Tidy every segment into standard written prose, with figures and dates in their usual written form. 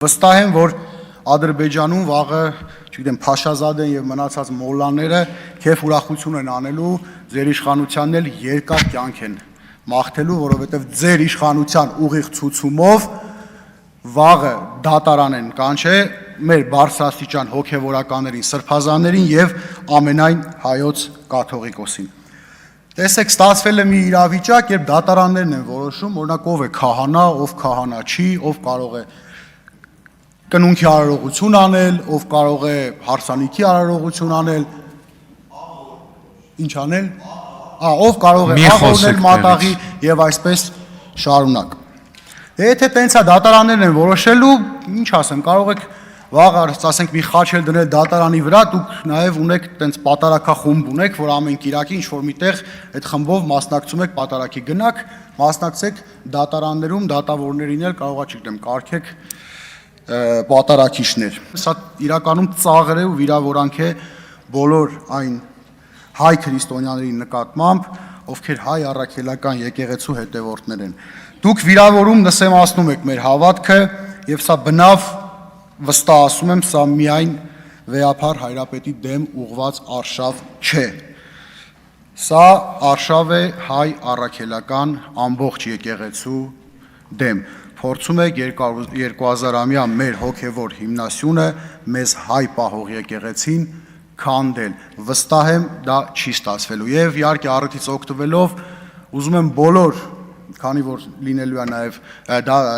Վստահ եմ, որ Ադրբեջանում վաղը, չգիտեմ, Փաշազադեն եւ մնացած մոլլաները քեֆ ուրախություն են անելու, ձեր իշխանությանն էլ երկար կյանք են մաղթելու, որովհետեւ ձեր իշխանության ուղիղ ցուցումով վաղը դատարան են կանչե մեր բարձրաստիճան հոգեվորականներին, սրբազաններին եւ ամենայն հայոց կաթողիկոսին։ Տեսեք, ստացվել է մի իրավիճակ, երբ դատարաններն են որոշում, օրինակ ով է քահանա, ով քահանա չի, ով կարող է կնունքի արարողություն անել, ով կարող է հարսանիքի արարողություն անել, ինչ անել, ով կարող է աղոնել մատաղի եւ այսպես շարունակ։ Եթե տենց է դատարաններն են որոշելու, ինչ ասեմ, կարող եք վաղ ասենք մի խաչ էլ դնել դատարանի վրա, դուք նաեւ ունեք տենց պատարակախումբ ունեք, որ ամեն կիրակի ինչ որ միտեղ այդ խմբով մասնակցում եք պատարակի գնաք, մասնակցեք դատարաններում, դատավորներին էլ կարողա չգիտեմ, կարգեք պատարակիչներ։ Սա իրականում ծաղր է ու վիրավորանք է բոլոր այն հայ քրիստոնյաների նկատմամբ, ովքեր հայ առաքելական եկեղեցու հետևորդներ են։ Դուք վիրավորում նսեմացնում եք մեր հավատքը եւ սա բնավ վստահ եմ, սա միայն վեհափառ հայրապետի դեմ ուղված արշավ չէ։ Սա արշավ է հայ առաքելական ամբողջ եկեղեցու դեմ։ Փորձում է 2000-ամյա մեր հոգևոր հիմնասյունը մեզ հայ պահող եկեղեցին քանդել։ Վստահ եմ, դա չի ստացվելու։ Եվ իհարկե առիթից օգտվելով ուզում եմ բոլոր, քանի որ լինելու է նաև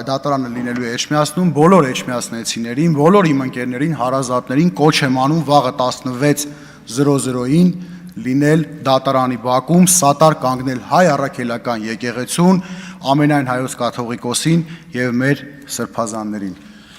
դատարանը լինելու է Էջմիածնում, բոլոր էջմիածնեցիներին, բոլոր իմ ընկերներին, հարազատներին կոչ եմ անում վաղը 16:00-ին լինել դատարանի բակում, սատար կանգնել հայ առաքելական եկեղեցուն, ամենայն հայոց կաթողիկոսին եւ մեր սրբազաններին։